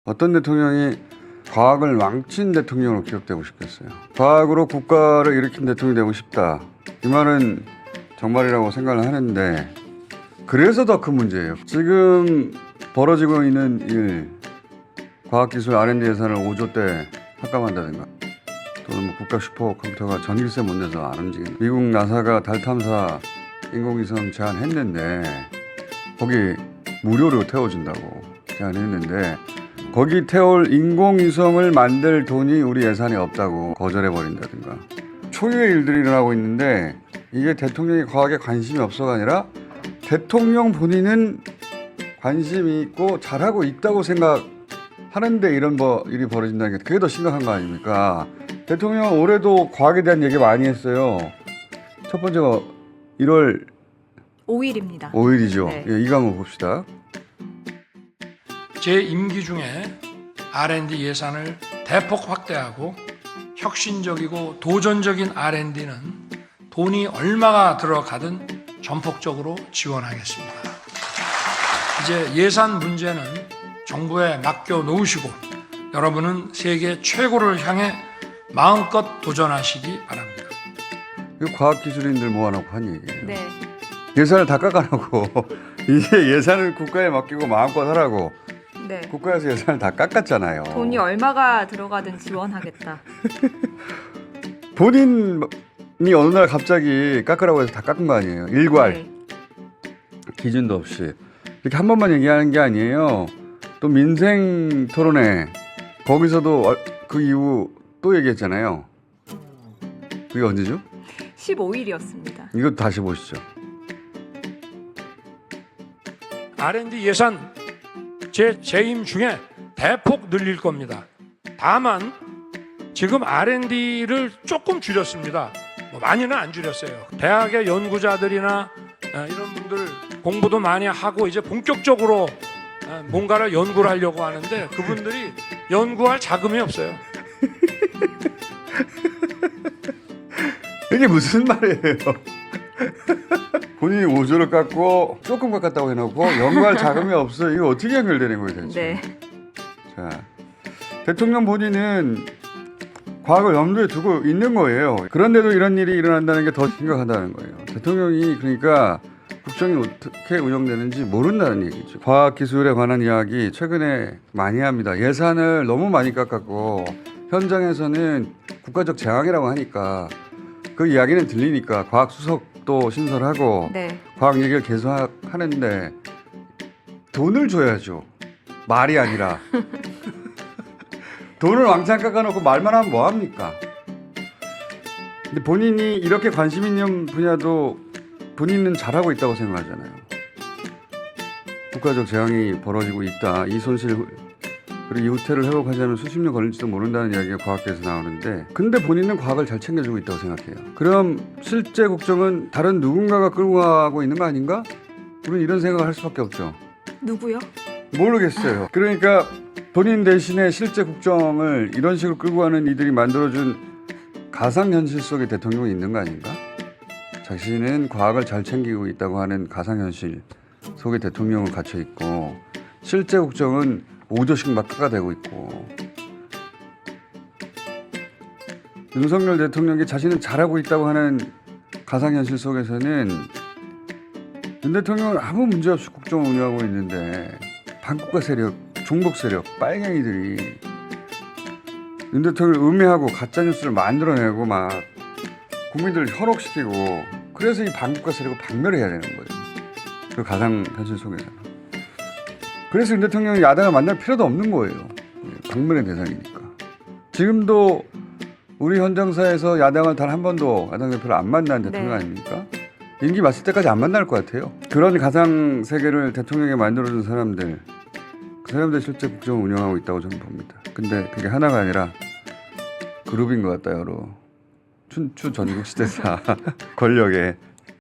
어떤 대통령이 과학을 망친 대통령으로 기억되고 싶겠어요. 과학으로 국가를 일으킨 대통령이 되고 싶다. 이 말은 정말이라고 생각을 하는데 그래서 더 큰 문제예요. 지금 벌어지고 있는 일, 과학기술 R&D 예산을 5조대 삭감한다든가 또는 뭐 국가 슈퍼컴퓨터가 전기세 못 내서 안 움직이는 미국 나사가 달 탐사 인공위성 제안했는데 거기 무료로 태워준다고 제안했는데 거기 태울 인공위성을 만들 돈이 우리 예산에 없다고 거절해버린다든가 초유의 일들이 일어나고 있는데 이게 대통령이 과학에 관심이 없어가 아니라 대통령 본인은 관심이 있고 잘하고 있다고 생각하는데 이런 일이 벌어진다는 게 그게 더 심각한 거 아닙니까? 대통령은 올해도 과학에 대한 얘기 많이 했어요. 첫 번째가 1월 5일입니다. 5일이죠. 네. 예, 이 강을 봅시다. 제 임기 중에 R&D 예산을 대폭 확대하고 혁신적이고 도전적인 R&D는 돈이 얼마가 들어가든 전폭적으로 지원하겠습니다. 이제 예산 문제는 정부에 맡겨 놓으시고 여러분은 세계 최고를 향해 마음껏 도전하시기 바랍니다. 이거 과학기술인들 모아놓고 한 얘기예요. 네. 예산을 다 깎아놓고 이제 예산을 국가에 맡기고 마음껏 하라고 네. 국가에서 예산을 다 깎았잖아요. 돈이 얼마가 들어가든 지원하겠다. 본인이 어느 날 갑자기 깎으라고 해서 다 깎은 거 아니에요. 일괄 네. 기준도 없이 이렇게 한 번만 얘기하는 게 아니에요. 또 민생 토론회 거기서도 그 이후 또 얘기했잖아요. 그게 언제죠? 15일이었습니다. 이거 다시 보시죠. R&D 예산 제 재임 중에 대폭 늘릴 겁니다. 다만 지금 R&D를 조금 줄였습니다. 뭐 많이는 안 줄였어요. 대학의 연구자들이나 이런 분들 공부도 많이 하고 이제 본격적으로 뭔가를 연구를 하려고 하는데 그분들이 연구할 자금이 없어요. 이게 무슨 말이에요? 본인이 5조를 깎고 조금 깎았다고 해놓고 연구할 자금이 없어. 이거 어떻게 연결되는 거예요 대체? 네. 자, 대통령 본인은 과학을 염두에 두고 있는 거예요. 그런데도 이런 일이 일어난다는 게 더 심각하다는 거예요. 대통령이 그러니까 국정이 어떻게 운영되는지 모른다는 얘기죠. 과학기술에 관한 이야기 최근에 많이 합니다. 예산을 너무 많이 깎았고 현장에서는 국가적 재앙이라고 하니까 그 이야기는 들리니까 과학수석도 신설하고 네. 과학 얘기를 계속 하는데 돈을 줘야죠. 말이 아니라. 돈을 왕창 깎아놓고 말만 하면 뭐합니까? 근데 본인이 이렇게 관심 있는 분야도 본인은 잘하고 있다고 생각하잖아요. 국가적 재앙이 벌어지고 있다. 이 손실 그리고 이 후퇴를 회복하자면 수십 년 걸릴지도 모른다는 이야기가 과학계에서 나오는데 근데 본인은 과학을 잘 챙겨주고 있다고 생각해요. 그럼 실제 국정은 다른 누군가가 끌고 가고 있는 거 아닌가? 우리는 이런 생각을 할 수밖에 없죠. 누구요? 모르겠어요. 그러니까 본인 대신에 실제 국정을 이런 식으로 끌고 가는 이들이 만들어준 가상현실 속에 대통령이 있는 거 아닌가? 자신은 과학을 잘 챙기고 있다고 하는 가상현실 속에 대통령은 갇혀 있고 실제 국정은 5조씩 막 깎아대고 있고 윤석열 대통령이 자신은 잘하고 있다고 하는 가상현실 속에서는 윤 대통령은 아무 문제 없이 국정을 운영하고 있는데 반국가 세력, 종북 세력, 빨갱이들이 윤 대통령을 음해하고 가짜뉴스를 만들어내고 막 국민들을 현혹시키고 그래서 이 반국가 세력을 박멸해야 되는 거예요. 그 가상현실 속에서. 그래서 윤 대통령이 야당을 만날 필요도 없는 거예요. 박멸의 대상이니까. 지금도 우리 현장사에서 야당을 단 한 번도 야당 대표를 안 만난 대통령 네. 아닙니까? 임기 마칠 때까지 안 만날 것 같아요. 그런 가상 세계를 대통령에 만들어준 사람들, 그 사람들 실제 국정을 운영하고 있다고 저는 봅니다. 근데 그게 하나가 아니라 그룹인 것 같다 여러 춘추 전국 시대사 권력의